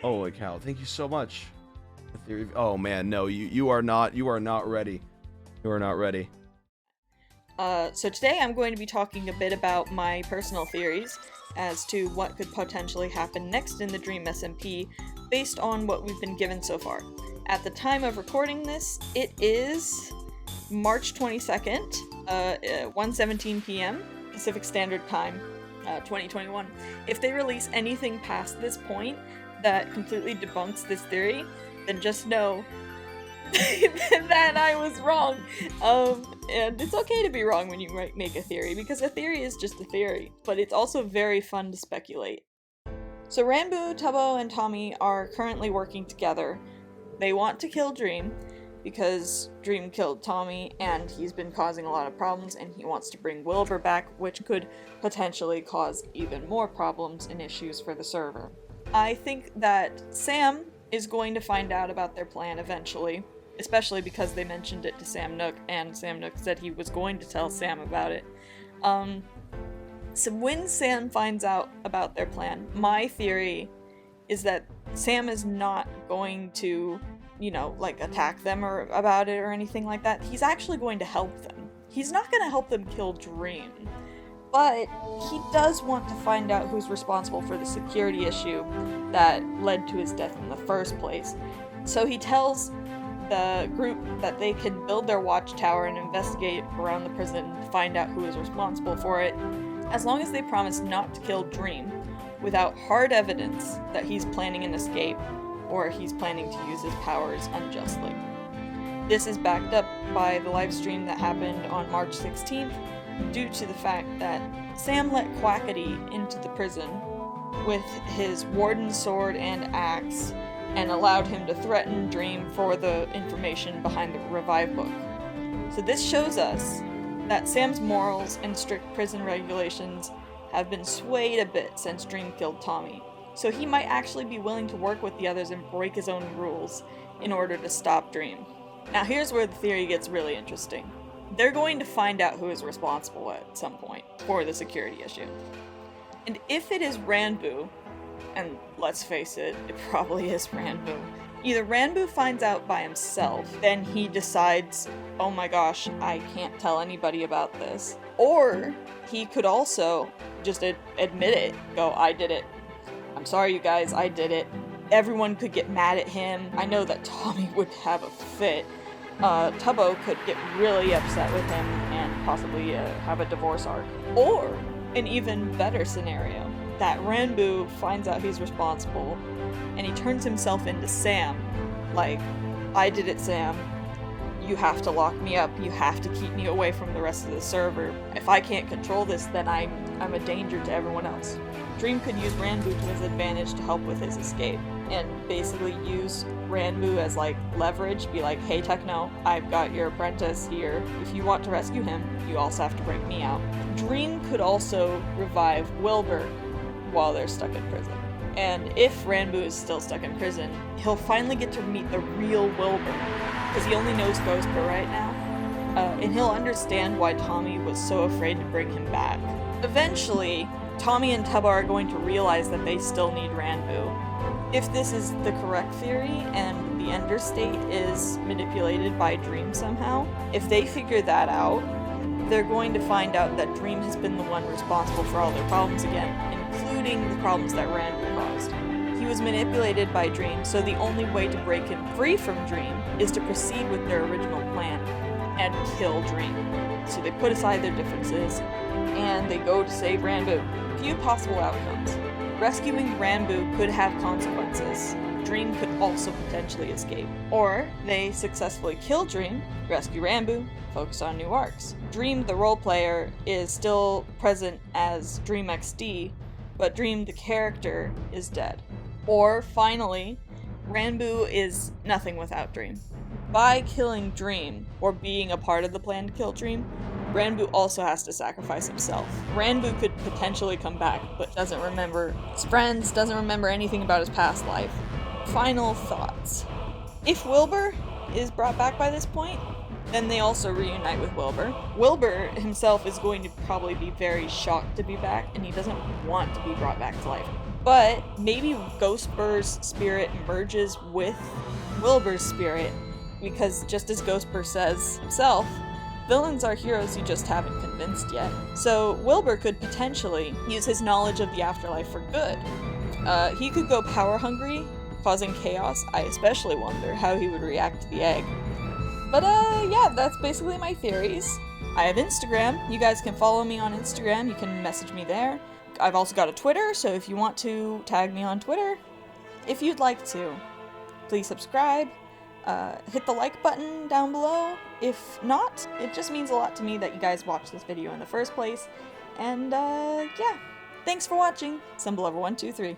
Holy cow! Thank you so much. The theory. Oh man, no, you are not ready. You are not ready. So today I'm going to be talking a bit about my personal theories as to what could potentially happen next in the Dream SMP based on what we've been given so far. At the time of recording this, it is March 22nd, 1:17 p.m. Pacific Standard Time, 2021. If they release anything past this point that completely debunks this theory, then just know that I was wrong. And it's okay to be wrong when you make a theory, because a theory is just a theory, but it's also very fun to speculate. So Ranboo, Tubbo, and Tommy are currently working together. They want to kill Dream, because Dream killed Tommy, and he's been causing a lot of problems, and he wants to bring Wilbur back, which could potentially cause even more problems and issues for the server. I think that Sam is going to find out about their plan eventually, especially because they mentioned it to Sam Nook, and Sam Nook said he was going to tell Sam about it. So when Sam finds out about their plan, my theory is that Sam is not going to, attack them or about it or anything like that. He's actually going to help them. He's not going to help them kill Dream, but he does want to find out who's responsible for the security issue that led to his death in the first place. So he tells the group that they can build their watchtower and investigate around the prison to find out who is responsible for it, as long as they promise not to kill Dream without hard evidence that he's planning an escape or he's planning to use his powers unjustly. This is backed up by the live stream that happened on March 16th due to the fact that Sam let Quackity into the prison with his warden sword and axe and allowed him to threaten Dream for the information behind the revive book. So this shows us that Sam's morals and strict prison regulations have been swayed a bit since Dream killed Tommy. So he might actually be willing to work with the others and break his own rules in order to stop Dream. Now here's where the theory gets really interesting. They're going to find out who is responsible at some point for the security issue. And if it is Ranboo, and let's face it, it probably is Ranboo. Either Ranboo finds out by himself, then he decides, oh my gosh, I can't tell anybody about this. Or he could also just admit it, go, I did it. I'm sorry you guys, I did it. Everyone could get mad at him. I know that Tommy would have a fit. Tubbo could get really upset with him and possibly have a divorce arc. Or, an even better scenario, that Ranboo finds out he's responsible, and he turns himself into Sam. Like, I did it, Sam. You have to lock me up. You have to keep me away from the rest of the server. If I can't control this, then I'm a danger to everyone else. Dream could use Ranboo to his advantage to help with his escape, and basically use Ranboo as leverage, be like, hey Techno, I've got your apprentice here. If you want to rescue him, you also have to break me out. Dream could also revive Wilbur while they're stuck in prison. And if Ranboo is still stuck in prison, he'll finally get to meet the real Wilbur, because he only knows Ghostbur right now. And he'll understand why Tommy was so afraid to bring him back. Eventually, Tommy and Tubbo are going to realize that they still need Ranboo. If this is the correct theory, and the Ender State is manipulated by Dream somehow, if they figure that out, they're going to find out that Dream has been the one responsible for all their problems again, including the problems that Ranboo caused. He was manipulated by Dream, so the only way to break him free from Dream is to proceed with their original plan and kill Dream. So they put aside their differences, and they go to save Ranboo. Few possible outcomes. Rescuing Ranboo could have consequences. Dream could also potentially escape. Or they successfully kill Dream, rescue Ranboo, focus on new arcs. Dream, the role player, is still present as Dream XD, but Dream, the character, is dead. Or finally, Ranboo is nothing without Dream. By killing Dream, or being a part of the plan to kill Dream, Ranboo also has to sacrifice himself. Ranboo could potentially come back, but doesn't remember his friends, doesn't remember anything about his past life. Final thoughts. If Wilbur is brought back by this point, then they also reunite with Wilbur. Wilbur himself is going to probably be very shocked to be back, and he doesn't want to be brought back to life. But maybe Ghostbur's spirit merges with Wilbur's spirit, because just as Ghostbur says himself, villains are heroes you just haven't convinced yet. So Wilbur could potentially use his knowledge of the afterlife for good. He could go power hungry, causing chaos. I especially wonder how he would react to the egg. But yeah, that's basically my theories. I have Instagram. You guys can follow me on Instagram. You can message me there. I've also got a Twitter, so if you want to tag me on Twitter, if you'd like to, please subscribe. Hit the like button down below. If not, it just means a lot to me that you guys watched this video in the first place. And yeah, thanks for watching. Symbol over 1, 2, 3.